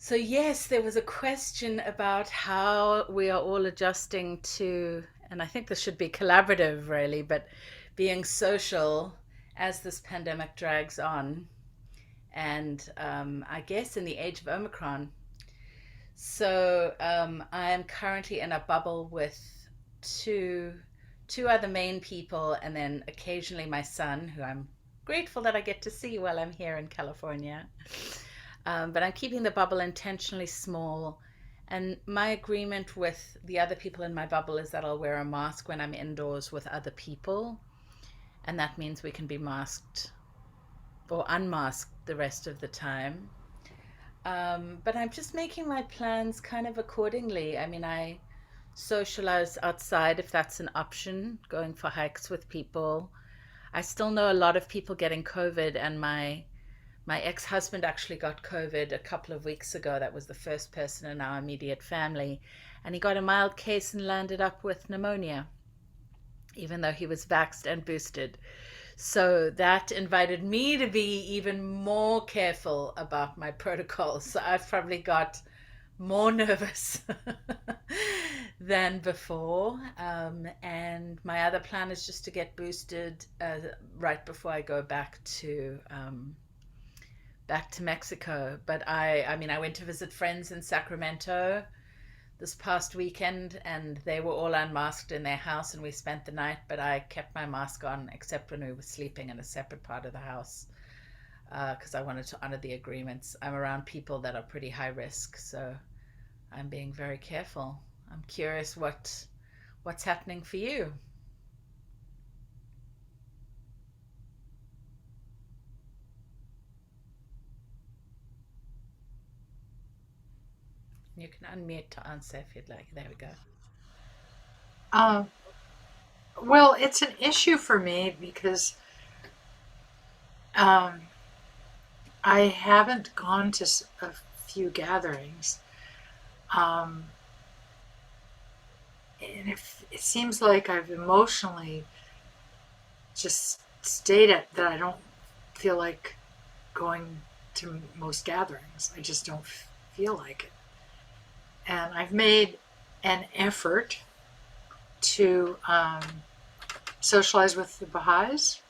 So, yes, there was a question about how we are all adjusting to, and I think this should be collaborative really, but being social as this pandemic drags on. And I guess in the age of Omicron. So, I am currently in a bubble with two, two other main people, and then occasionally my son, who I'm grateful that I get to see while I'm here in California. But I'm keeping the bubble intentionally small. And my agreement with the other people in my bubble is that I'll wear a mask when I'm indoors with other people. And that means we can be masked or unmasked the rest of the time. But I'm just making my plans kind of accordingly. I mean, I socialize outside if that's an option, going for hikes with people. I still know a lot of people getting COVID, and my ex-husband actually got COVID a couple of weeks ago. That was the first person in our immediate family, and he got a mild case and landed up with pneumonia, even though he was vaxxed and boosted. So that invited me to be even more careful about my protocols. So I've probably got more nervous than before. And my other plan is just to get boosted right before I go back to Mexico. But I mean, I went to visit friends in Sacramento this past weekend, and they were all unmasked in their house, and we spent the night. But I kept my mask on, except when we were sleeping in a separate part of the house, because I wanted to honor the agreements. I'm around people that are pretty high risk, so I'm being very careful. I'm curious what's happening for you. You can unmute to answer if you'd like. There we go. Um, well, it's an issue for me because um, I haven't gone to a few gatherings. Um, and it seems like I've emotionally just stayed at that I don't feel like going to most gatherings. I just don't feel like it. And I've made an effort to socialize with the Baha'is.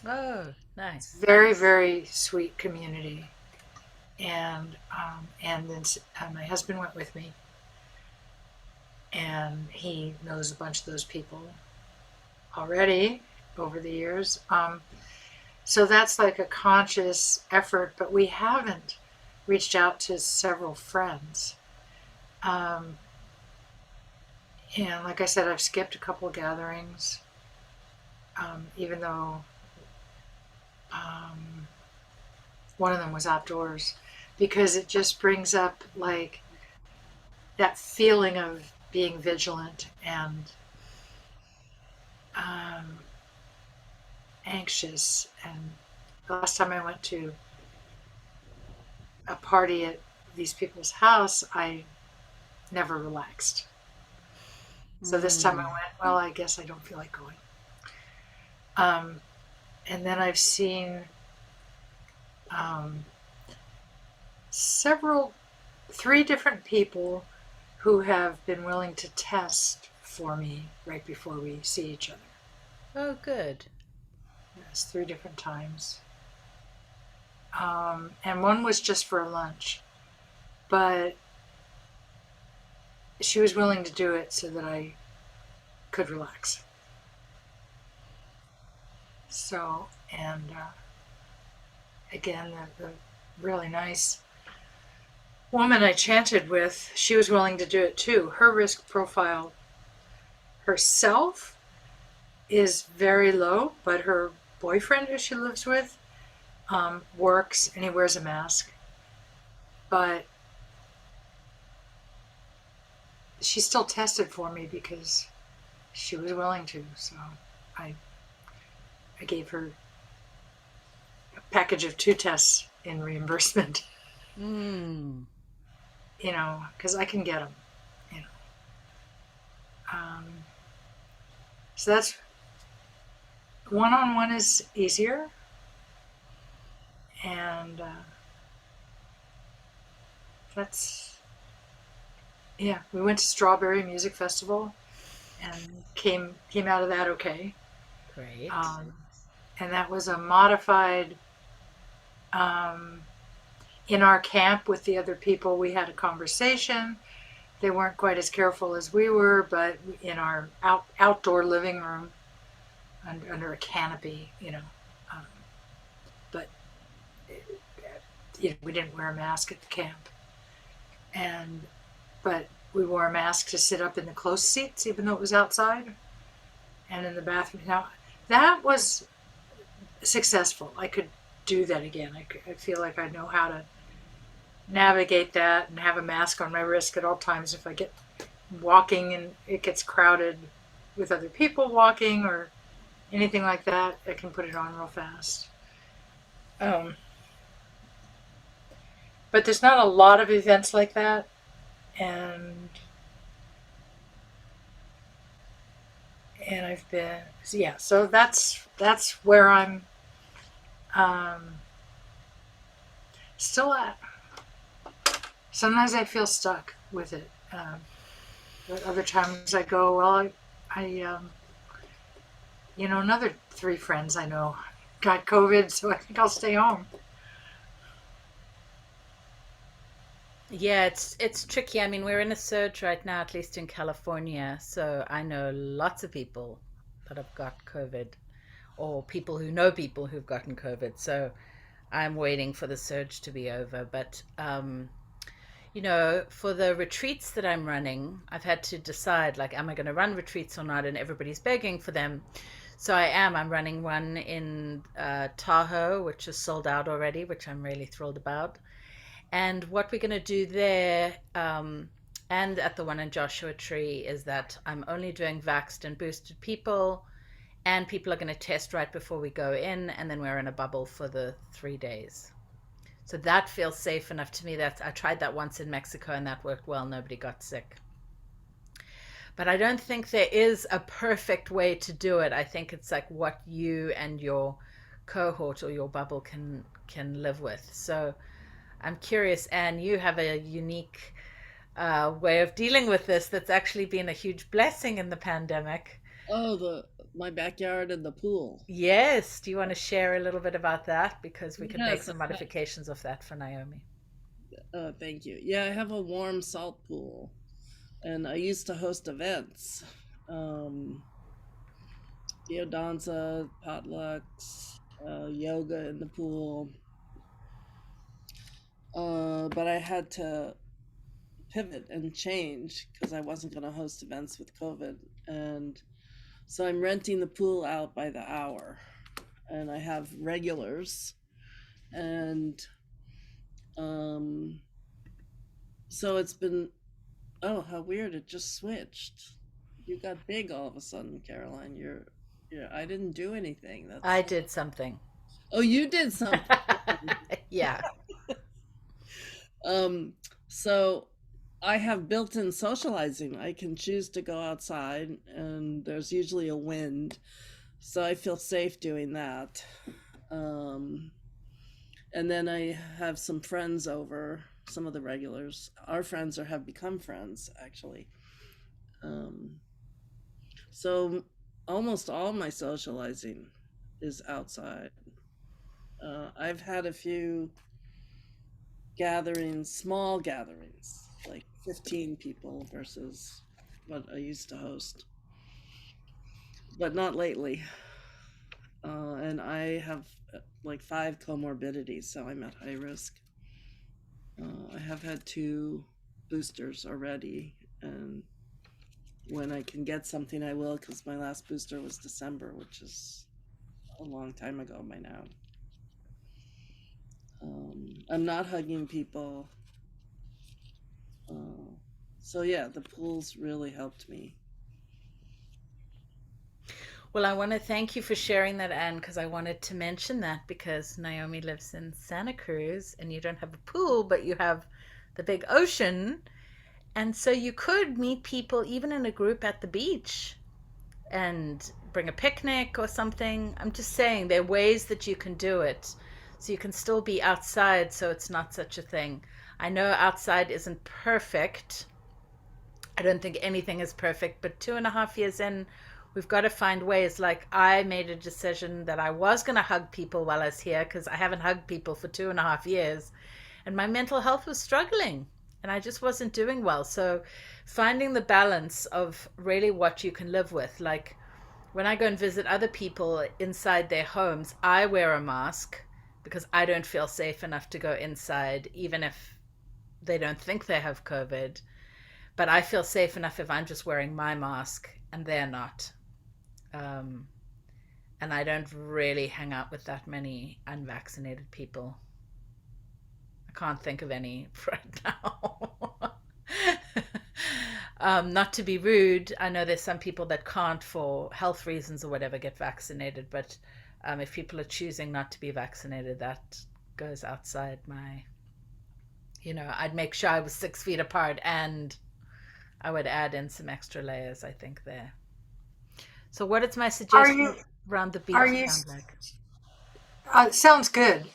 Oh, It's nice. very, very sweet community. And then my husband went with me, and he knows a bunch of those people already over the years. So that's like a conscious effort, but we haven't reached out to several friends. Um, and like I said, I've skipped a couple of gatherings, even though um, one of them was outdoors, because it just brings up like that feeling of being vigilant and um, anxious. And the last time I went to a party at these people's house, I never relaxed. So this time I Mm. went, well, I guess I don't feel like going. Um, and then I've seen um, several, three different people who have been willing to test for me right before we see each other. Oh, good. Yes, three different times. And one was just for lunch, but she was willing to do it so that I could relax. So, and again, the really nice woman I chanted with, she was willing to do it too. Her risk profile herself is very low, but her boyfriend, who she lives with, works and he wears a mask. But she still tested for me because she was willing to. So I, I gave her a package of two tests in reimbursement, Mm. because I can get them. You know. Um, so that's one on one is easier, and that's yeah. We went to Strawberry Music Festival and came out of that okay. Great. Um, and that was a modified. Um, in our camp with the other people, we had a conversation. They weren't quite as careful as we were, but in our outdoor living room under a canopy, um, but we didn't wear a mask at the camp, and but we wore a mask to sit up in the close seats, even though it was outside, and in the bathroom. Now that was successful. I could do that again. I feel like I know how to navigate that and have a mask on my wrist at all times if I get walking and it gets crowded with other people walking or anything like that. I can put it on real fast. Um, but there's not a lot of events like that, and I've been yeah. So that's where I'm um, still at. Sometimes I feel stuck with it. But other times I go, well, another three friends I know got COVID, so I think I'll stay home. Yeah, it's tricky. I mean, we're in a surge right now, at least in California. So I know lots of people that have got COVID, or people who know people who've gotten COVID. So I'm waiting for the surge to be over. But for the retreats that I'm running, I've had to decide, like, am I going to run retreats or not? And everybody's begging for them. So I am. I'm running one in Tahoe, which is sold out already, which I'm really thrilled about. And what we're going to do there, and at the one in Joshua Tree, is that I'm only doing vaxxed and boosted people, and people are going to test right before we go in, and then we're in a bubble for the 3 days. So that feels safe enough to me. That I tried that once in Mexico, and that worked well. Nobody got sick. But I don't think there is a perfect way to do it. I think it's like what you and your cohort or your bubble can live with. So I'm curious, Anne, you have a unique way of dealing with this that's actually been a huge blessing in the pandemic. Oh, the my backyard and the pool. Yes. Do you want to share a little bit about that? Because we could make Yes, some modifications of that for Naomi. thank you. Yeah, I have a warm salt pool, and I used to host events, um, danza, potlucks, yoga in the pool. But I had to pivot and change because I wasn't going to host events with COVID, and so I'm renting the pool out by the hour, and I have regulars, and um, so it's been. Oh, how weird! It just switched. You got big all of a sudden, Caroline. I didn't do anything. I That's. did something. Oh, you did something. Yeah. Um, so I have built-in socializing. I can choose to go outside, and there's usually a wind, so I feel safe doing that. Um, and then I have some friends over, some of the regulars. Our friends or have become friends, actually. Um, so almost all my socializing is outside. I've had a few gatherings, small gatherings, like 15 people versus what I used to host, but not lately. And I have like 5 comorbidities, so I'm at high risk. I have had 2 boosters already, and when I can get something, I will, because my last booster was December, which is a long time ago by now. I'm not hugging people. Uh, so yeah, the pools really helped me. Well, I want to thank you for sharing that, Anne, because I wanted to mention that because Naomi lives in Santa Cruz and you don't have a pool, but you have the big ocean. And so you could meet people even in a group at the beach and bring a picnic or something. I'm just saying there are ways that you can do it so you can still be outside so it's not such a thing. I know outside isn't perfect. I don't think anything is perfect, but 2.5 years in, we've got to find ways. Like, I made a decision that I was going to hug people while I was here because I haven't hugged people for 2.5 years, and my mental health was struggling and I just wasn't doing well. So, finding the balance of really what you can live with. Like, when I go and visit other people inside their homes, I wear a mask because I don't feel safe enough to go inside, even if they don't think they have COVID. But I feel safe enough if I'm just wearing my mask and they're not. Um, and I don't really hang out with that many unvaccinated people. I can't think of any right now. Not to be rude, I know there's some people that can't, for health reasons or whatever, get vaccinated. But if people are choosing not to be vaccinated, that goes outside my, I'd make sure I was 6 feet apart, and I would add in some extra layers, I think, there. So, what is my Are suggestion you around the are beach you sound like? sounds good.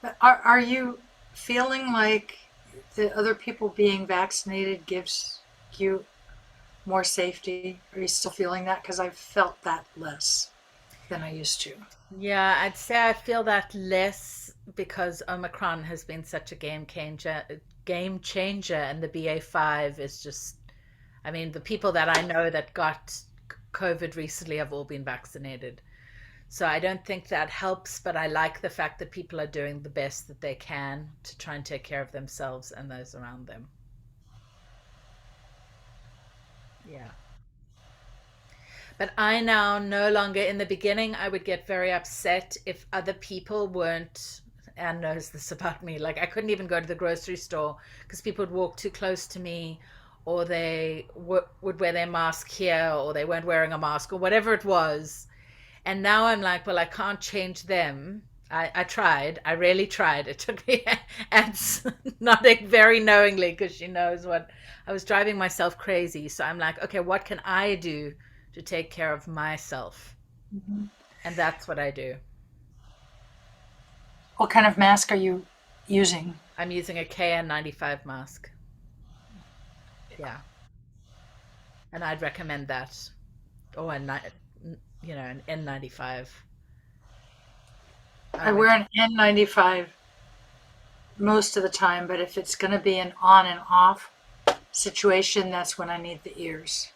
But are you feeling like the other people being vaccinated gives you more safety? Are you still feeling that? Because I've felt that less than I used to. Yeah, I'd say I feel that less because Omicron has been such a game changer, and the BA.5 is just, I mean, the people that I know that got COVID recently have all been vaccinated. So I don't think that helps, but I like the fact that people are doing the best that they can to try and take care of themselves and those around them. Yeah. But I now no longer, in the beginning, I would get very upset if other people weren't. Anne knows this about me. Like, I couldn't even go to the grocery store because people would walk too close to me, or they would wear their mask here, or they weren't wearing a mask, or whatever it was. And now I'm like, well, I can't change them. I tried. I really tried. It took me and nodding very knowingly because she knows what I was driving myself crazy. So I'm like, okay, what can I do to take care of myself? Mhm. And that's what I do. What kind of mask are you using? I'm using a KN95 mask. Yeah. And I'd recommend that. Oh, an N95. I Um, wear an N95 most of the time, but if it's going to be an on and off situation, that's when I need the ears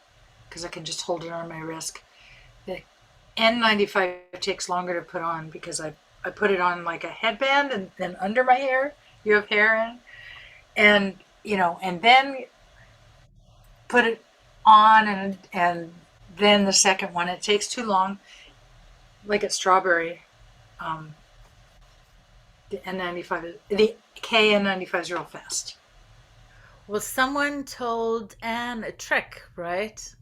because I can just hold it on my wrist. The N95 takes longer to put on because I put it on like a headband and then under my hair. You have hair in, and and then put it on, and then the second one. It takes too long, like at Strawberry. Um, the N95, the KN95 is real fast. well, someone told Anne a trick, right?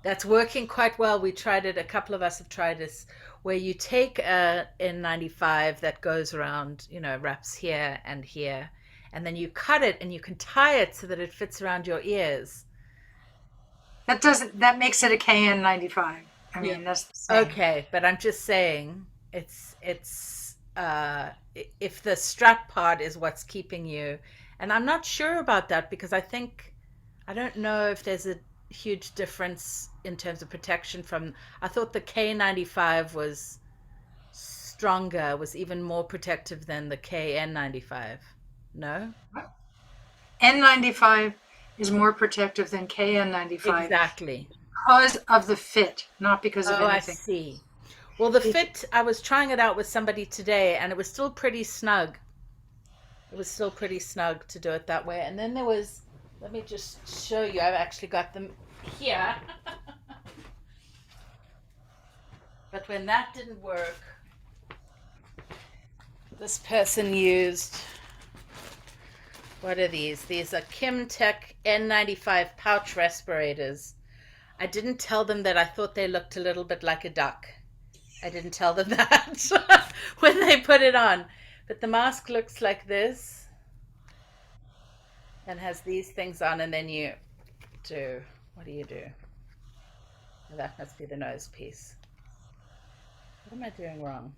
That's working quite well. We tried it. A couple of us have tried this, where you take a N95 that goes around, wraps here, and then you cut it and you can tie it so that it fits around your ears. That makes it a KN95. I Yeah. mean, that's the same. Okay, but I'm just saying if the strap part is what's keeping you, and I'm not sure about that because I don't know if there's a huge difference in terms of protection from. I thought the K95 was stronger, was even more protective than the KN95. No? N95 is more protective than KN95 Exactly. because of the fit, not because of Oh, I anything. see. Well, the It, fit, I was trying it out with somebody today and it was still pretty snug. It was still pretty snug to do it that way. And then there was, let me just show you, I've actually got them here. But when that didn't work, this person used, what are these? These are Kimtech N95 pouch respirators. I didn't tell them that I thought they looked a little bit like a duck. I didn't tell them that when they put it on. But the mask looks like this and has these things on, and then you do, what do you do? Oh, that must be the nose piece. What am I doing wrong?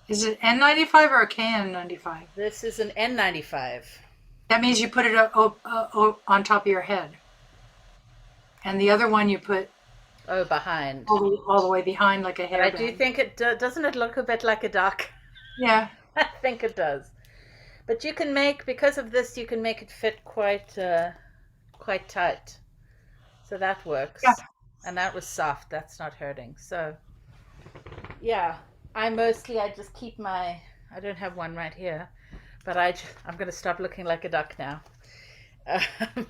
is it N95 or a KN95? This is an N95. That means you put it on top of your head. And the other one you put Oh, behind. all the way behind like a But I do hairband. think doesn't it look a bit like a duck? Yeah. I think it does. But you can make, because of this, you can make it fit quite tight. So that Yeah. works. And that was soft. That's not hurting. So yeah, I just keep my. I don't have one right here, but I'm going to stop looking like a duck now. Um,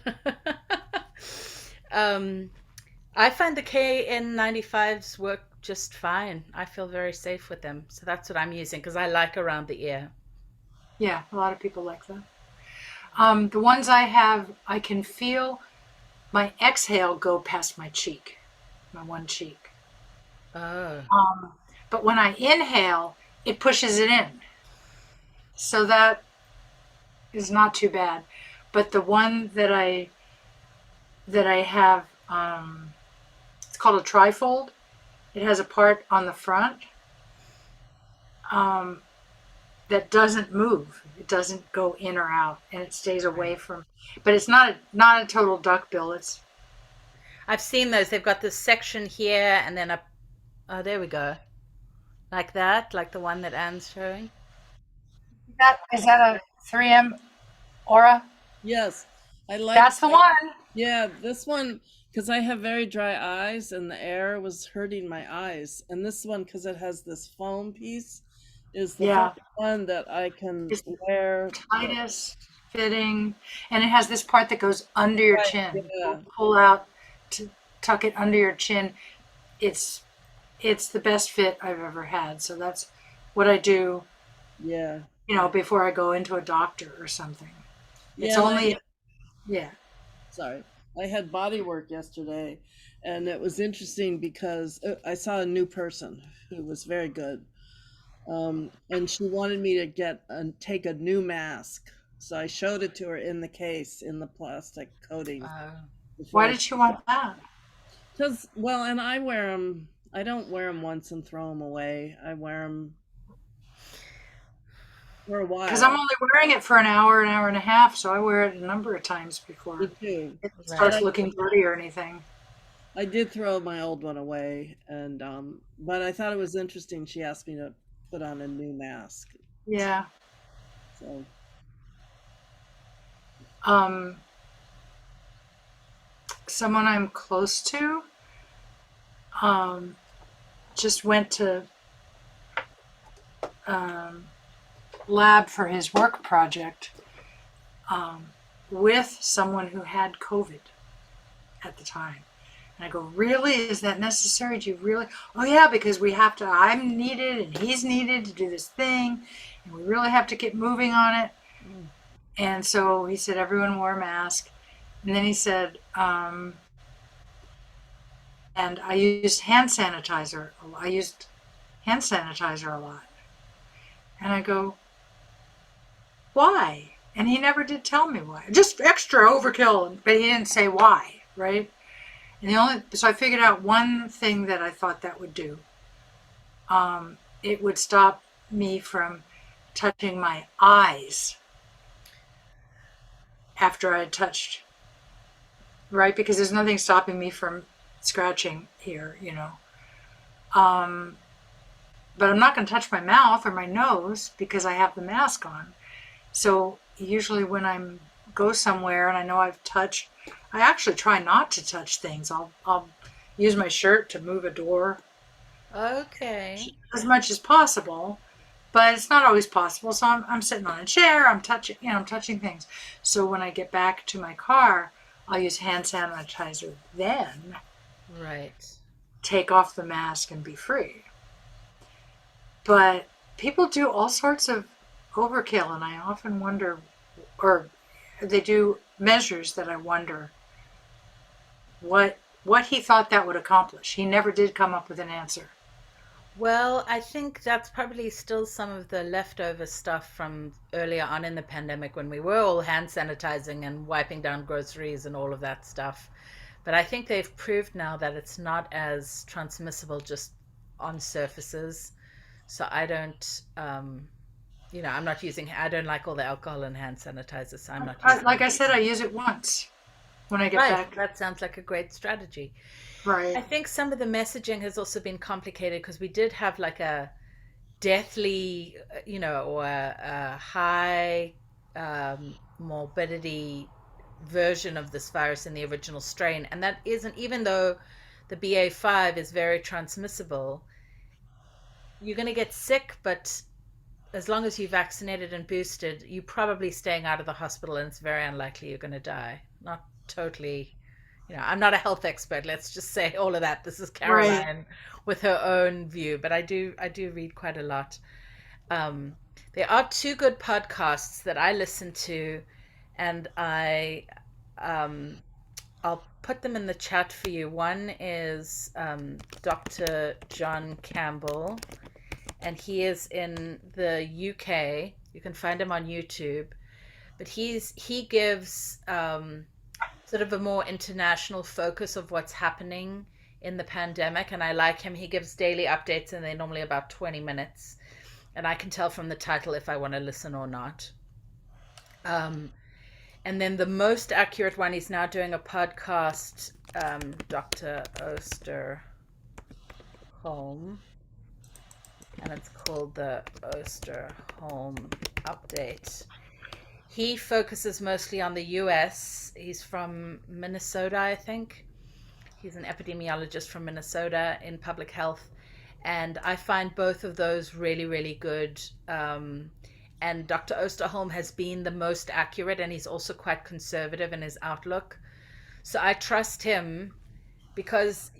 um, I find the KN95s work just fine. I feel very safe with them. So that's what I'm using because I like around the ear. Yeah. A lot of people like that. The ones I have, I can feel my exhale go past my cheek, my one cheek. Oh, Um, but when I inhale, it pushes it in. So that is not too bad. But the one that I have, it's called a trifold. It has a part on the front um, that doesn't move. It doesn't go in or out, and it stays away right. from. But it's not a total duckbill. It's I've seen those. They've got this section here and then a. Oh, there we go. Like that, like the one that Anne's showing. that is that a 3M Aura? Yes, I like. That's the one. Yeah, this one because I have very dry eyes and the air was hurting my eyes. And this one, because it has this foam piece, is the Yeah, first one that I can it's wear. tightest fitting, and it has this part that goes under your Right. chin. Yeah, Pull out to tuck it under your chin. It's it's the best fit I've ever had. So that's what I do, yeah, before I go into a doctor or something. It's yeah. And I only, yeah, sorry, I had body work yesterday, and it was interesting because I saw a new person who was very good. And she wanted me to take a new mask. So I showed it to her in the case in the plastic coating Oh, why before I, did you want that? because well, and I wear them. I don't wear them once and throw them away. I wear them for a Because I'm while. only wearing it for an hour and a half, so I wear it a number of times Me before too. it And starts right. looking dirty or anything. I did throw my old one away, and but I thought it was interesting. She asked me to put on a new mask. Yeah. So Um, Someone I'm close to um, just went to um, lab for his work project um, with someone who had COVID at the time. And I go, really? Is that necessary? Do you really? Oh, yeah, because we have to, I'm needed and he's needed to do this thing. And we really have to get moving on it. mm, And so he said, everyone wore a mask. And then he said, and I used hand sanitizer. I used hand sanitizer a lot. And I go, why? And he never did tell me why. Just extra overkill, but he didn't say why, right? And so I figured out one thing that I thought that would do. It would stop me from touching my eyes after I had touched, right? Because there's nothing stopping me from scratching here. Um, but I'm not going to touch my mouth or my nose because I have the mask on. So usually when I go somewhere and I know I've touched, I actually try not to touch things. I'll use my shirt to move a door Okay. as much as possible, but it's not always possible. So I'm sitting on a chair, I'm touching things. So when I get back to my car, I'll use hand sanitizer, then Right. take off the mask and be free. But people do all sorts of overkill, and I often wonder, or they do measures that I wonder what he thought that would accomplish. He never did come up with an answer. Well, I think that's probably still some of the leftover stuff from earlier on in the pandemic when we were all hand sanitizing and wiping down groceries and all of that stuff. But I think they've proved now that it's not as transmissible just on surfaces. So I don't, I'm not using, I don't like all the alcohol and hand sanitizer, so I'm not using Like it. I said, I use it once when I get Right. back. That sounds like a great strategy. I Right. think some of the messaging has also been complicated because we did have like a deathly, or a high morbidity version of this virus in the original strain. And that isn't, even though the BA.5 is very transmissible, you're going to get sick, but as long as you're vaccinated and boosted, you're probably staying out of the hospital and it's very unlikely you're going to die. Not totally, I'm not a health expert. Let's just say all of that. This is Right. Caroline with her own view, but I do read quite a lot. Um, there are two good podcasts that I listen to, and um, I'll put them in the chat for you. One is Dr. John Campbell, and he is in the UK. You can find him on YouTube, but he gives sort of a more international focus of what's happening in the pandemic, and I like him. He gives daily updates, and they're normally about 20 minutes, and I can tell from the title if I want to listen or not. Um, and then the most accurate one, he's now doing a podcast, Dr. Osterholm, and it's called the Osterholm Update. He focuses mostly on the US. He's from Minnesota, I think. He's an epidemiologist from Minnesota in public health. And I find both of those really, really good. And Dr. Osterholm has been the most accurate, and he's also quite conservative in his outlook. So I trust him because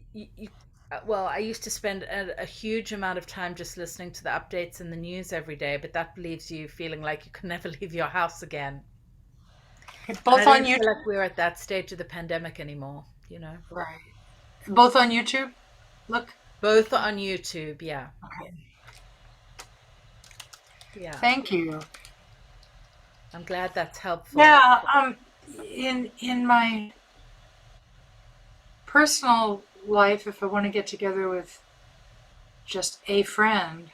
well, I used to spend a huge amount of time just listening to the updates in the news every day, but that leaves you feeling like you can never leave your house again. And I Both on don't feel YouTube. like we're at that stage of the pandemic anymore. Right. Both on YouTube. Look. Both are on YouTube, yeah. Okay. Yeah. Thank you. I'm glad that's helpful. Yeah. In my personal life, if I want to get together with just a friend,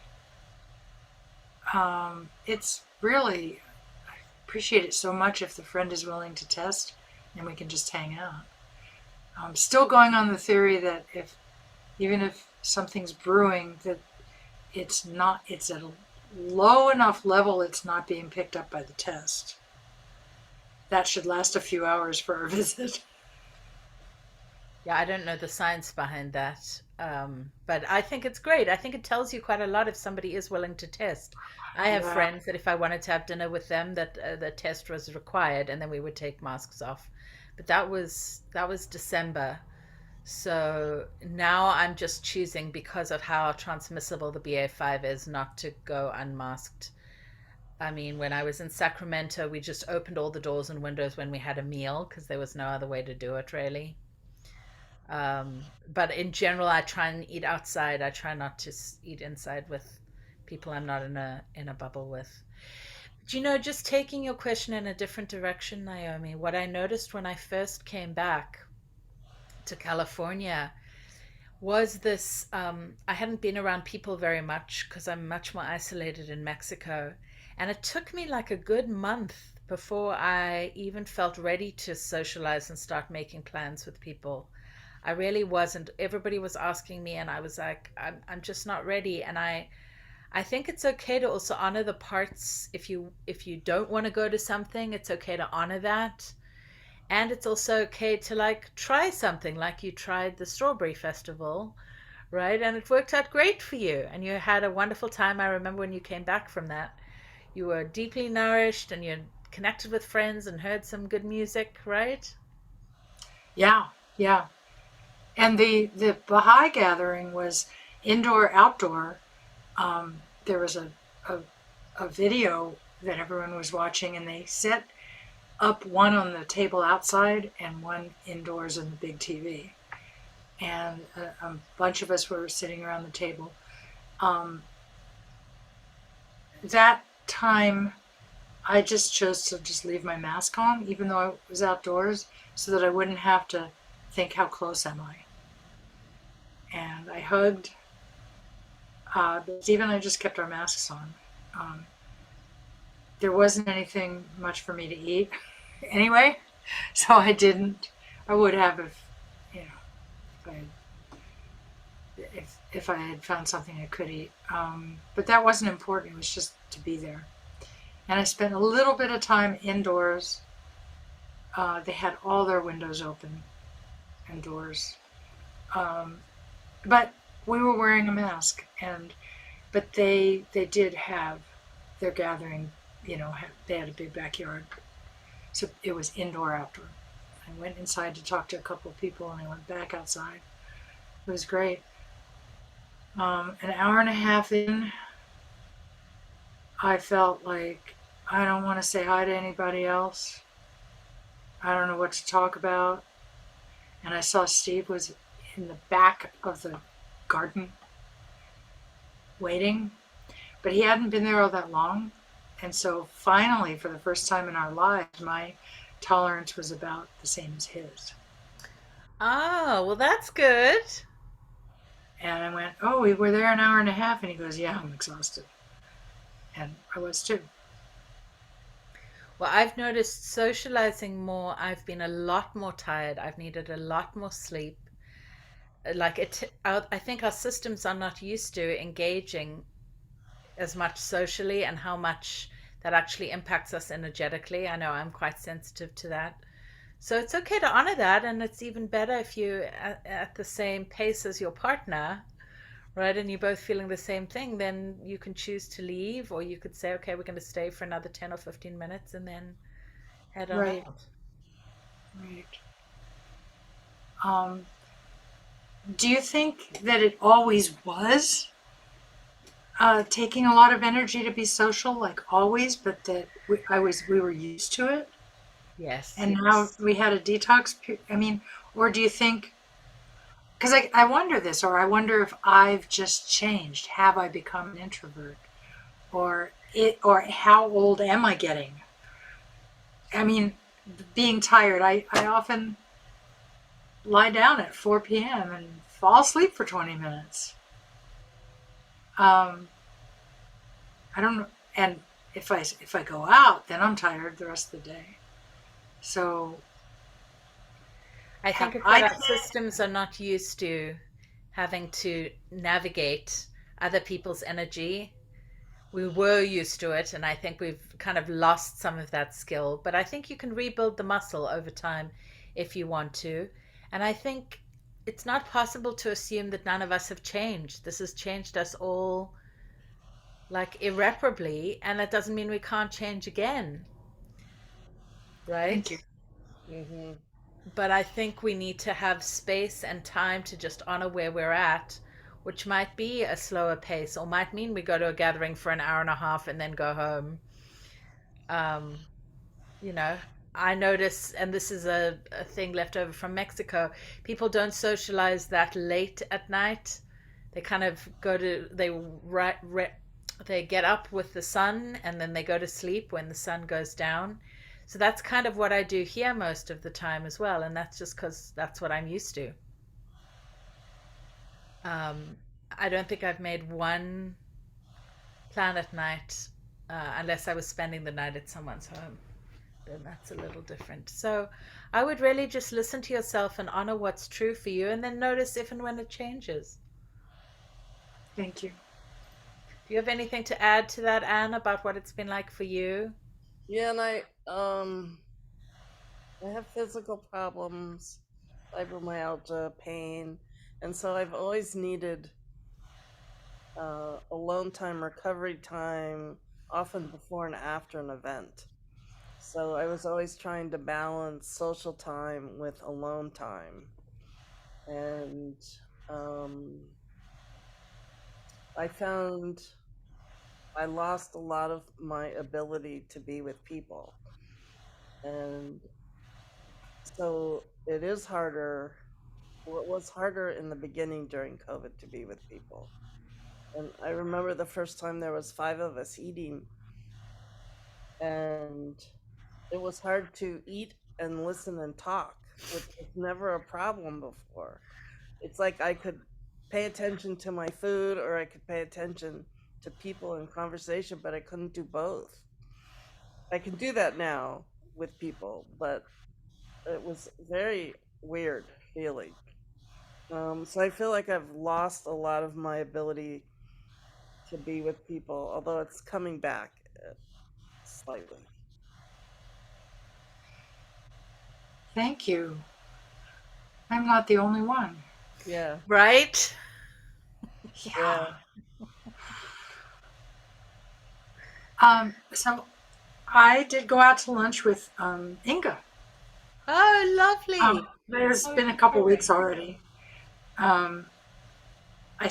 it's really, I appreciate it so much if the friend is willing to test and we can just hang out. I'm still going on the theory that even if something's brewing, that it's at a low enough level it's not being picked up by the test. That should last a few hours for our visit. Yeah, I don't know the science behind that. But I think it's great. I think it tells you quite a lot if somebody is willing to test. I have Yeah. friends that if I wanted to have dinner with them, that the test was required, and then we would take masks off. But that was December. So now I'm just choosing, because of how transmissible the BA.5 is, not to go unmasked. I mean, when I was in Sacramento, we just opened all the doors and windows when we had a meal because there was no other way to do it, really. But in general, I try and eat outside. I try not to eat inside with people I'm not in a bubble with. Do you know, just taking your question in a different direction, Naomi, what I noticed when I first came back to California was this I hadn't been around people very much because I'm much more isolated in Mexico. And it took me like a good month before I even felt ready to socialize and start making plans with people. I really wasn't. Everybody was asking me, and I was like, I'm just not ready. And I think it's okay to also honor the parts. If you don't want to go to something, it's okay to honor that. And it's also okay to like try something, like you tried the strawberry festival, right? And it worked out great for you, and you had a wonderful time. I remember when you came back from that, you were deeply nourished, and you connected with friends and heard some good music, right? Yeah. Yeah. And the Baha'i gathering was indoor, outdoor. There was a a video that everyone was watching, and they set up one on the table outside and one indoors in the big TV. And a bunch of us were sitting around the table. Um, that time, I just chose to just leave my mask on, even though I was outdoors, so that I wouldn't have to think, how close am I? And I hugged, but Steve and I just kept our masks on. Um, there wasn't anything much for me to eat anyway, so I didn't. I would have if, you know, if I had, if I had found something I could eat. But that wasn't important. It was just to be there. And I spent a little bit of time indoors. They had all their windows open and doors, um, but we were wearing a mask. And but they did have their gathering. You know, they had a big backyard, so it was indoor outdoor. I went inside to talk to a couple of people, and I went back outside. It was great. An hour and a half in, I felt like I don't want to say hi to anybody else. I don't know what to talk about. And I saw Steve was in the back of the garden waiting, but he hadn't been there all that long. And so finally, for the first time in our lives, my tolerance was about the same as his. Oh, well, that's good. And I went, "Oh, we were there an hour and a half." And he goes, "Yeah, I'm exhausted." And I was too. Well, I've noticed socializing more. I've been a lot more tired. I've needed a lot more sleep. Like I think our systems are not used to engaging as much socially and how much that actually impacts us energetically. I know I'm quite sensitive to that. So it's okay to honor that, and it's even better if you at the same pace as your partner, right? And you're both feeling the same thing, then you can choose to leave, or you could say, okay, we're going to stay for another 10 or 15 minutes and then head on Right, out. right. Um, do you think that it always was taking a lot of energy to be social, like always, but that we were used to it, Yes, and now yes. we had a detox? I mean, or do you think? Because I wonder this, or I wonder if I've just changed. Have I become an introvert, or how old am I getting? I mean, being tired, I often lie down at 4 p.m. and fall asleep for 20 minutes. Um, I don't know, and if I go out, then I'm tired the rest of the day. So I think have it's that I? our systems are not used to having to navigate other people's energy. We were used to it, and I think we've kind of lost some of that skill. But I think you can rebuild the muscle over time if you want to. And I think it's not possible to assume that none of us have changed. This has changed us all like irreparably, and that doesn't mean we can't change again, Thank you. right? Hmm. But I think we need to have space and time to just honor where we're at, which might be a slower pace or might mean we go to a gathering for an hour and a half and then go home. Um, you know, I notice, and this is a thing left over from Mexico, people don't socialize that late at night. They kind of go to, they get up with the sun and then they go to sleep when the sun goes down. So that's kind of what I do here most of the time as well. And that's just because that's what I'm used to. Um, I don't think I've made one plan at night unless I was spending the night at someone's home. Then that's a little different. So I would really just listen to yourself and honor what's true for you and then notice if and when it changes. Thank you. Do you have anything to add to that, Anne, about what it's been like for you? Yeah, and I have physical problems, fibromyalgia, pain, and so I've always needed alone time, recovery time, often before and after an event. So I was always trying to balance social time with alone time. And um, I found I lost a lot of my ability to be with people. And so it is harder, or it was harder in the beginning during COVID to be with people. And I remember the first time there was five of us eating, and it was hard to eat and listen and talk, which was never a problem before. It's like I could pay attention to my food or I could pay attention to people in conversation, but I couldn't do both. I can do that now with people, but it was very weird feeling. So I feel like I've lost a lot of my ability to be with people, although it's coming back slightly. Thank you. I'm not the only one. Yeah, Right? Yeah. yeah. So I did go out to lunch with Inga. Oh, lovely. It's How been a couple exciting. weeks already. Um, I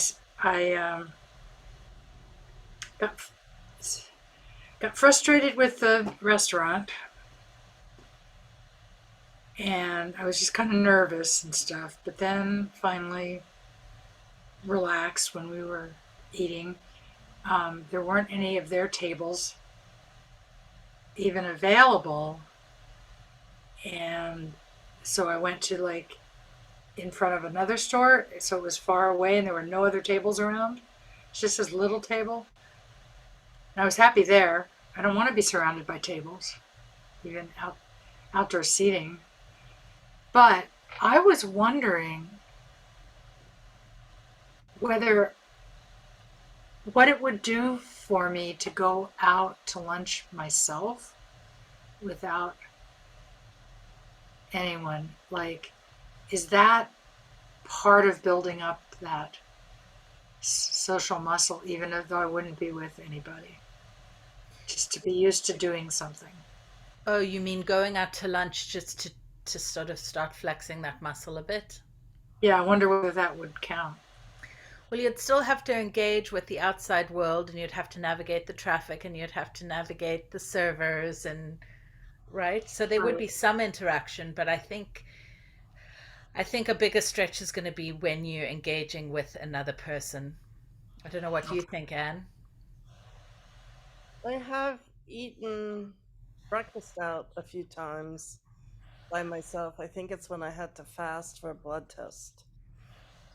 got got frustrated with the restaurant, and I was just kind of nervous and stuff. But then finally relaxed when we were eating. There weren't any of their tables even available, and so I went to like in front of another store, so it was far away and there were no other tables around. It's just this little table. And I was happy there. I don't want to be surrounded by tables, even outdoor seating. But I was wondering whether what it would do for me to go out to lunch myself without anyone. Like, is that part of building up that social muscle, even though I wouldn't be with anybody? Just to be used to doing something. Oh, you mean going out to lunch just to sort of start flexing that muscle a bit? Yeah, I wonder whether that would count. Well, you'd still have to engage with the outside world and you'd have to navigate the traffic and you'd have to navigate the servers and right? So there would Right. be some interaction, but I think a bigger stretch is going to be when you're engaging with another person. I don't know what you think, Anne. I have eaten breakfast out a few times by myself. I think it's when I had to fast for a blood test.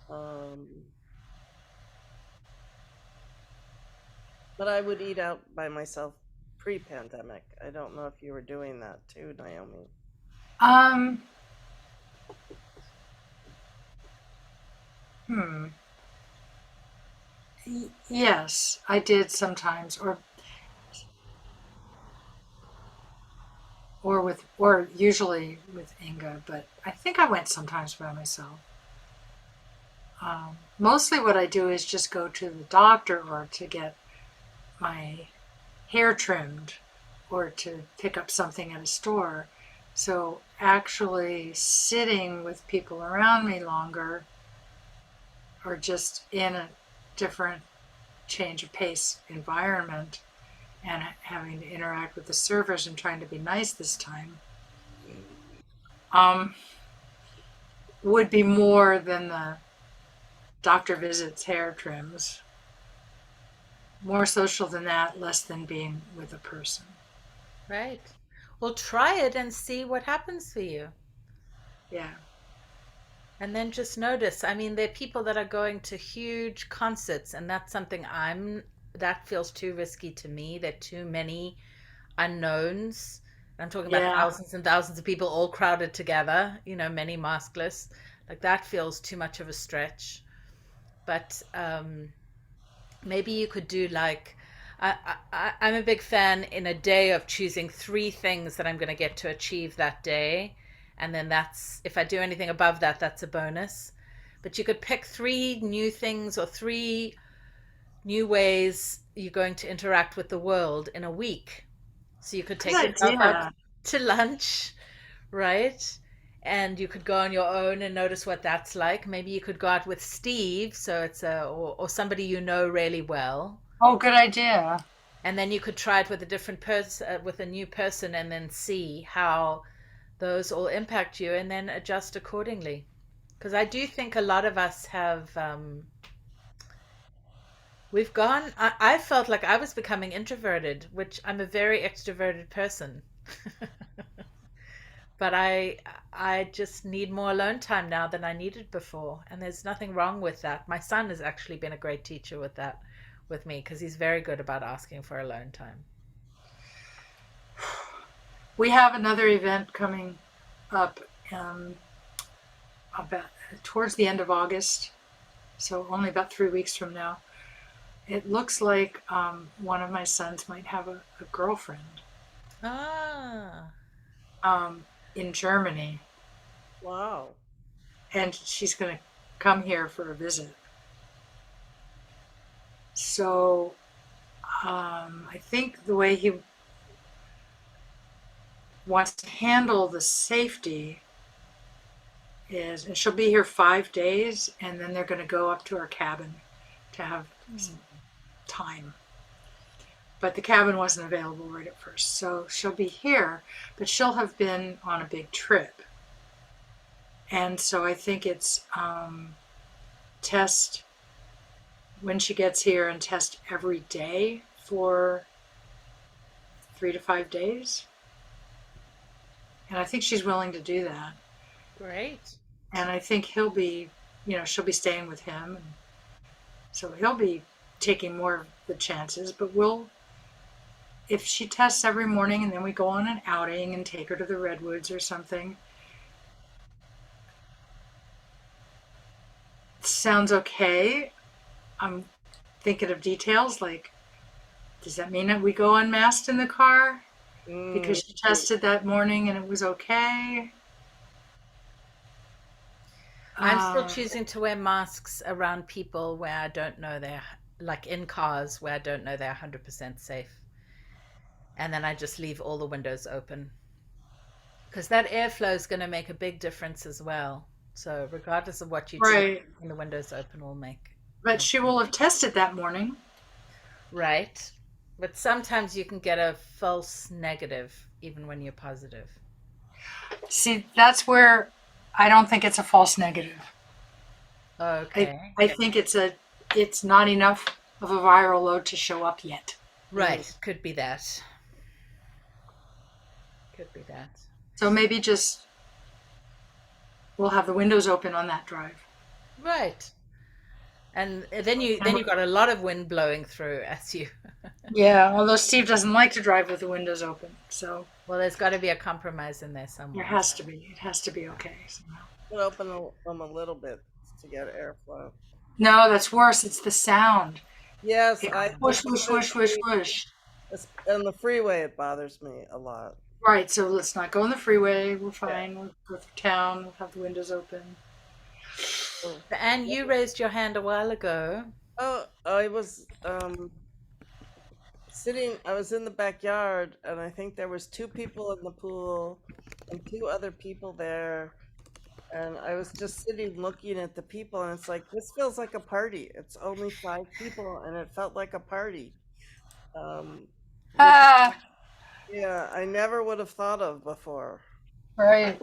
Um, but I would eat out by myself pre-pandemic. I don't know if you were doing that too, Naomi. Um, hmm. Yes, I did sometimes, or usually with Inga, but I think I went sometimes by myself. Mostly what I do is just go to the doctor or to get my hair trimmed or to pick up something at a store. So actually sitting with people around me longer or just in a different change of pace environment and having to interact with the servers and trying to be nice this time um, would be more than the doctor visits, hair trims. More social than that, less than being with a person. Right. Well, try it and see what happens for you. Yeah. And then just notice. I mean, there are people that are going to huge concerts, and that's something that feels too risky to me. There are too many unknowns. I'm talking about Yeah. thousands and thousands of people all crowded together, many maskless. Like that feels too much of a stretch. But maybe you could do like, I'm a big fan in a day of choosing three things that I'm going to get to achieve that day. And then if I do anything above that, that's a bonus. But you could pick three new things or three new ways you're going to interact with the world in a week. So you could Good take yourself out idea. to lunch, right? And you could go on your own and notice what that's like. Maybe you could go out with Steve, so or somebody you know really well, Oh, good idea. and then you could try it with a different person, with a new person, and then see how those all impact you, and then adjust accordingly. Because I do think a lot of us have we've gone. I felt like I was becoming introverted, which I'm a very extroverted person. But I just need more alone time now than I needed before, and there's nothing wrong with that. My son has actually been a great teacher with that with me because he's very good about asking for alone time. We have another event coming up about towards the end of August, so only about 3 weeks from now. It looks like one of my sons might have a girlfriend Ah, in Germany, Wow. and she's going to come here for a visit. So I think the way he wants to handle the safety is, and she'll be here 5 days, and then they're going to go up to our cabin to have some time. But the cabin wasn't available right at first, so she'll be here, but she'll have been on a big trip. And so I think it's test when she gets here and test every day for 3 to 5 days. And I think she's willing to do that. great. And I think he'll be, she'll be staying with him. And so he'll be taking more of the chances. But if she tests every morning and then we go on an outing and take her to the Redwoods or something, sounds okay. I'm thinking of details like, does that mean that we go unmasked in the car? Because she tested that morning and it was okay. I'm still choosing to wear masks around people where I don't know they're, like in cars where I don't know they're 100% safe. And then I just leave all the windows open. Because that airflow is going to make a big difference as well. So regardless of what you do, Right. keeping the windows open will make. But she will have tested that morning. Right. But sometimes you can get a false negative even when you're positive. See, that's where I don't think it's a false negative. Okay. I think it's not enough of a viral load to show up yet. Right. Could be that. Could be that. So maybe just we'll have the windows open on that drive. Right. And then you got a lot of wind blowing through as you. Yeah, although Steve doesn't like to drive with the windows open, so Well, there's got to be a compromise in there somewhere. there has to be. It has to be okay somehow. But open them a little bit to get airflow. No, that's worse. It's the sound. Yes, Whoosh, whoosh, whoosh, whoosh, whoosh. On the freeway, it bothers me a lot. Right, so let's not go on the freeway. We're fine. We'll go through town. We'll have the windows open. And you raised your hand a while ago. Oh, I was sitting. I was in the backyard, and I think there was 2 people in the pool, and 2 other people there. And I was just sitting looking at the people, and it's like, this feels like a party. It's only 5 people, and it felt like a party. Ah, Yeah, I never would have thought of before. right.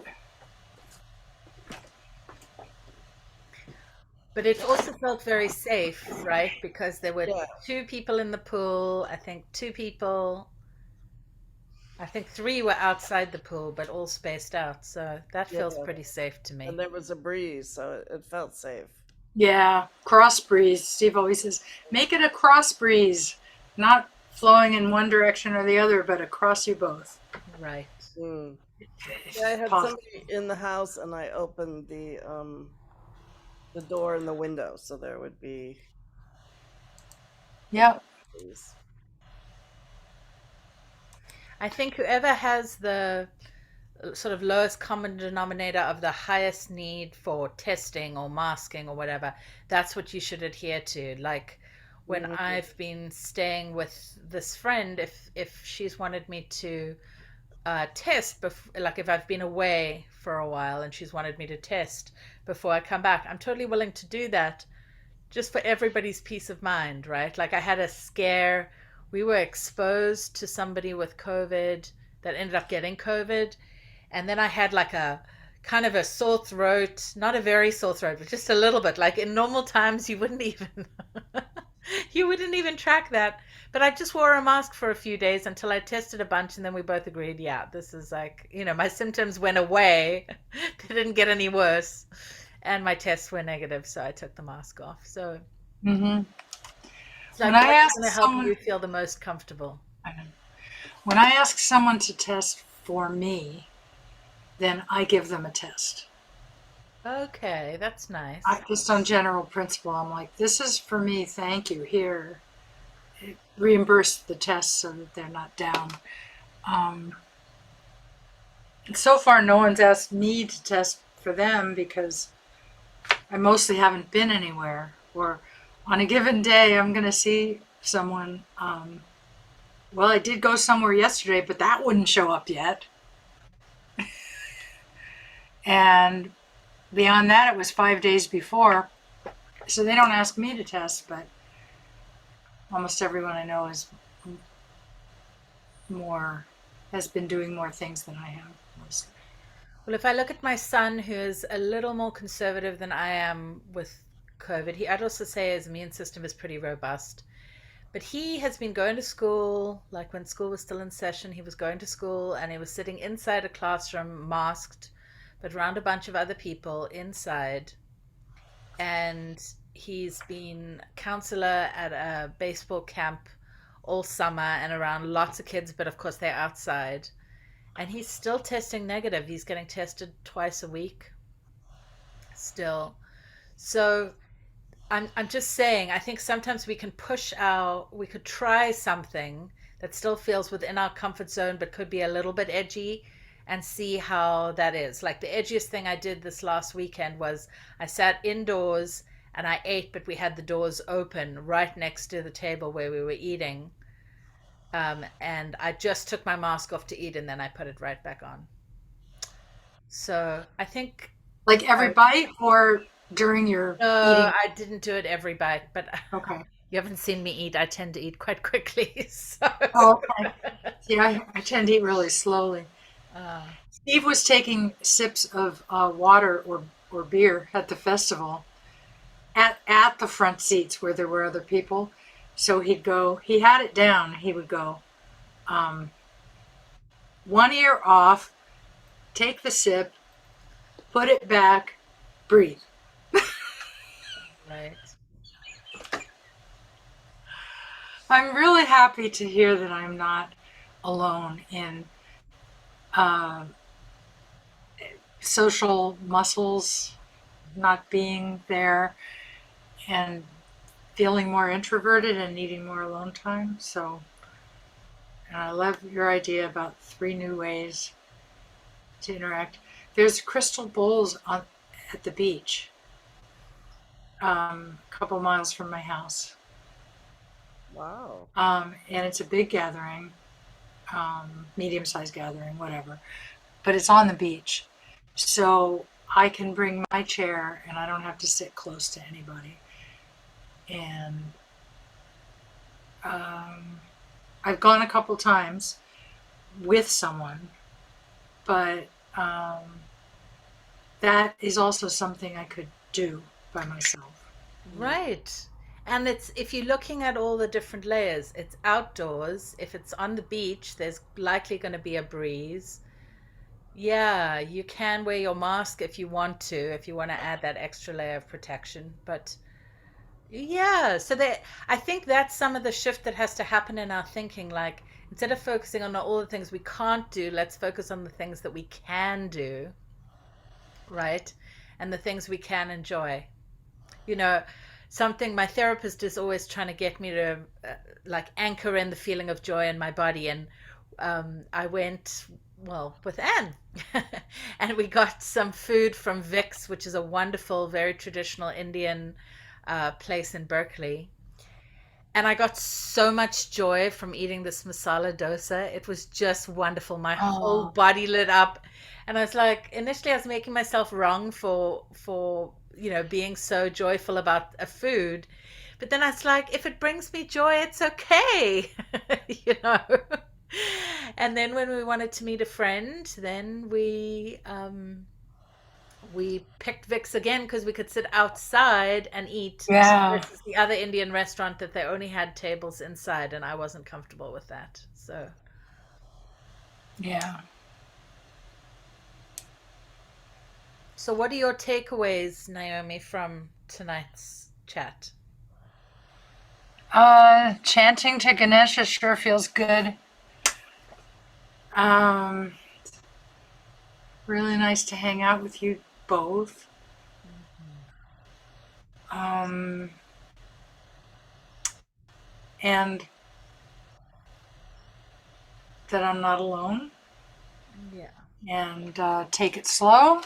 But it also felt very safe, right? Because there were Yeah. 2 people in the pool. I think 2 people. I think 3 were outside the pool, but all spaced out. So that feels Yeah. pretty safe to me. And there was a breeze, so it felt safe. Yeah, cross breeze. Steve always says, make it a cross breeze, not flowing in one direction or the other, but across you both. Right. Mm. Yeah, I had Possible. somebody in the house, and I opened the door and the window, so there would be Yeah. breeze. I think whoever has the sort of lowest common denominator of the highest need for testing or masking or whatever, that's what you should adhere to. Like when I've been staying with this friend, if she's wanted me to test, like if I've been away for a while and she's wanted me to test before I come back, I'm totally willing to do that just for everybody's peace of mind, right? Like I had a scare. We were exposed to somebody with COVID that ended up getting COVID. And then I had like a kind of a sore throat, not a very sore throat, but just a little bit. Like in normal times, you wouldn't even track that. But I just wore a mask for a few days until I tested a bunch, and then we both agreed, yeah, this is like, my symptoms went away. They didn't get any worse, and my tests were negative, so I took the mask off. So Mm-hmm. it's like, When I what's ask going to help someone, you feel the most comfortable? when I ask someone to test for me, then I give them a test. Okay, that's I nice. just on general principle, I'm like, this is for me, thank you. Here, reimburse the test so that they're not down. Um, so far, no one's asked me to test for them because I mostly haven't been anywhere. Or on a given day, I'm going to see someone. Well, I did go somewhere yesterday, but that wouldn't show up yet. And beyond that, it was 5 days before. So they don't ask me to test, but almost everyone I know is more, has been doing more things than I have. Mostly. Well, if I look at my son, who is a little more conservative than I am with COVID, I'd also say his immune system is pretty robust. But he has been going to school, like when school was still in session, he was going to school and he was sitting inside a classroom, masked, but around a bunch of other people inside. And he's been counselor at a baseball camp all summer and around lots of kids, but of course they're outside. And he's still testing negative. He's getting tested twice a week still. So I'm just saying, I think sometimes we could try something that still feels within our comfort zone, but could be a little bit edgy and see how that is. Like the edgiest thing I did this last weekend was I sat indoors and I ate, but we had the doors open right next to the table where we were eating. And I just took my mask off to eat and then I put it right back on. So I think, Like every uh, bite or during your no, eating? I didn't do it every bite, but Okay. you haven't seen me eat. I tend to eat quite quickly. So, Oh, okay. See, I tend to eat really slowly. uh, Steve was taking sips of water or beer at the festival at the front seats where there were other people. So he had it down. He would go, um, one ear off, take the sip, put it back, breathe. right. I'm really happy to hear that I'm not alone in uh, social muscles not being there and feeling more introverted and needing more alone time. So, and I love your idea about 3 new ways to interact. There's crystal bowls at the beach, a couple miles from my house. Wow. And it's a big gathering, medium-sized gathering, whatever. But it's on the beach. So I can bring my chair and I don't have to sit close to anybody. And I've gone a couple times with someone, but that is also something I could do by myself. Right. And it's if you're looking at all the different layers, it's outdoors. If it's on the beach, there's likely going to be a breeze. Yeah, you can wear your mask if you want to add that extra layer of protection. But yeah, so I think that's some of the shift that has to happen in our thinking. Like instead of focusing on all the things we can't do, let's focus on the things that we can do, right? And the things we can enjoy. You know, something my therapist is always trying to get me to like anchor in the feeling of joy in my body. And I went, well, with Anne, and we got some food from Vic's, which is a wonderful, very traditional Indian place in Berkeley. And I got so much joy from eating this masala dosa. It was just wonderful. My whole Oh, body lit up. And I was like, initially I was making myself wrong for being so joyful about a food. But then I was like, if it brings me joy, it's okay. you know. And then when we wanted to meet a friend, then we picked Vic's again because we could sit outside and eat yeah, versus the other Indian restaurant that they only had tables inside, and I wasn't comfortable with that. yeah. So what are your takeaways, Naomi, from tonight's chat? Chanting to Ganesha sure feels good. Um, Really nice to hang out with you both. And that I'm not alone. Yeah. And take it slow,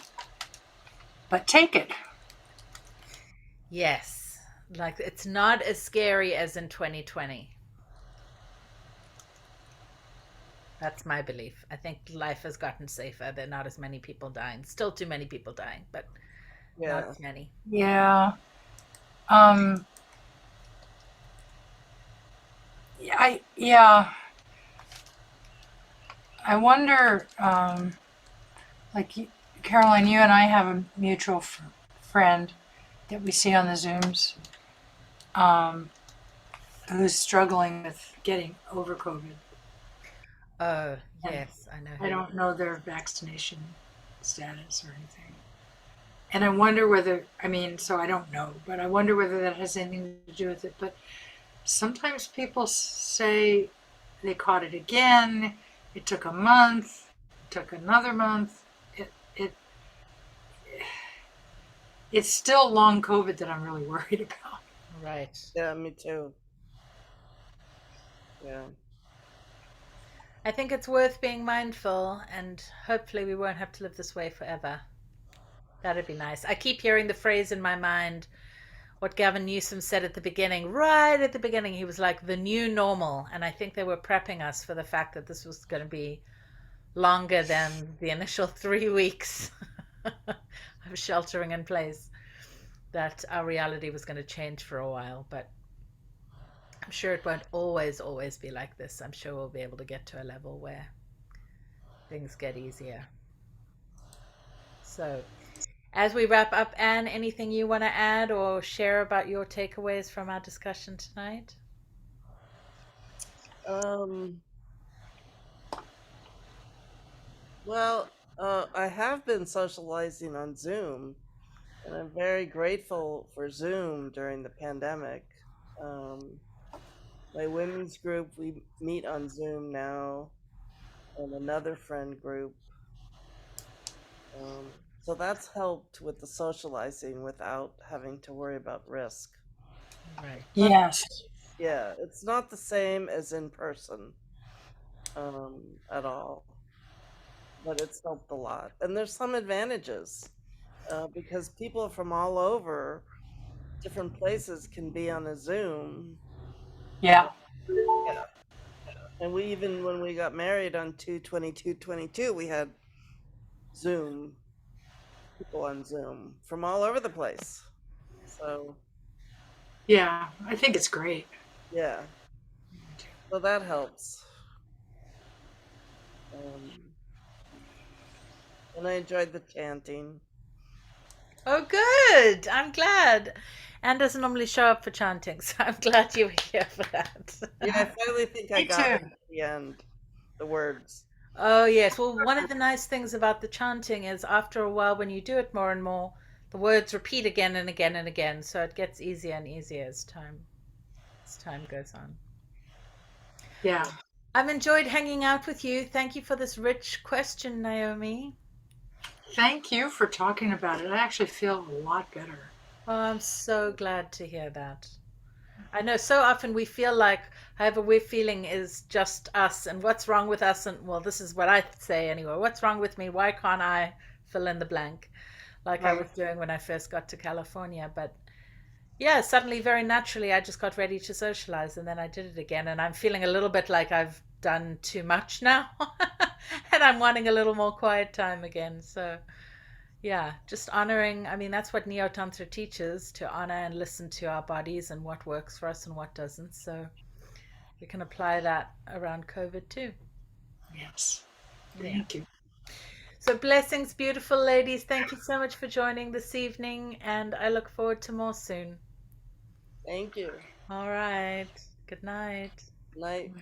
but take it. Yes. Like it's not as scary as in 2020. That's my belief. I think life has gotten safer. There are not as many people dying. Still too many people dying, but not Yeah. as many. Yeah. Yeah. I wonder, like Caroline, you and I have a mutual friend that we see on the Zooms, um, who's struggling with getting over COVID. Oh, And yes, I know I who. don't know their vaccination status or anything. And I wonder whether, I mean, so I don't know, but I wonder whether that has anything to do with it. But sometimes people say they caught it again. It took a month, it took another month. It it's still long COVID that I'm really worried about. Right. Yeah, me too. Yeah. I think it's worth being mindful, and hopefully we won't have to live this way forever. That'd be nice. I keep hearing the phrase in my mind, what Gavin Newsom said at the beginning, right at the beginning. He was like, the new normal. And I think they were prepping us for the fact that this was going to be longer than the initial 3 weeks of sheltering in place, that our reality was going to change for a while. But I'm sure it won't always be like this. I'm sure we'll be able to get to a level where things get easier. So, as we wrap up, Anne, anything you want to add or share about your takeaways from our discussion tonight? Um, well, I have been socializing on Zoom, and I'm very grateful for Zoom during the pandemic. Um, my women's group, we meet on Zoom now, and another friend group. So that's helped with the socializing without having to worry about risk. Right. Not, Yes. yeah, it's not the same as in person at all, but it's helped a lot. And there's some advantages because people from all over different places can be on a Zoom. Yeah. Yeah. And we even when we got married on 2/22/22, we had Zoom people on Zoom from all over the place. So Yeah. I think it's great. yeah, so that helps. Um, and I enjoyed the chanting. Oh, good. I'm glad. Anne doesn't normally show up for chanting, so I'm glad you were here for that. Yeah, I finally think I Me got too. it at the end, the words. Oh, yes. Well, one of the nice things about the chanting is after a while, when you do it more and more, the words repeat again and again and again. So it gets easier and easier as time goes on. Yeah. I've enjoyed hanging out with you. Thank you for this rich question, Naomi. Thank you for talking about it. I actually feel a lot better. Oh, I'm so glad to hear that. I know so often we feel like however we're feeling is just us and what's wrong with us. And well, this is what I say anyway. What's wrong with me? Why can't I fill in the blank like I was Right. doing when I first got to California? But yeah, suddenly, very naturally, I just got ready to socialize and then I did it again. And I'm feeling a little bit like I've done too much now and I'm wanting a little more quiet time again. So yeah, just honoring. I mean, that's what Neo Tantra teaches, to honor and listen to our bodies and what works for us and what doesn't. So we can apply that around COVID too. Yes. Yeah. Thank you. So blessings, beautiful ladies. Thank you so much for joining this evening, and I look forward to more soon. Thank you. All right. Good night. Night.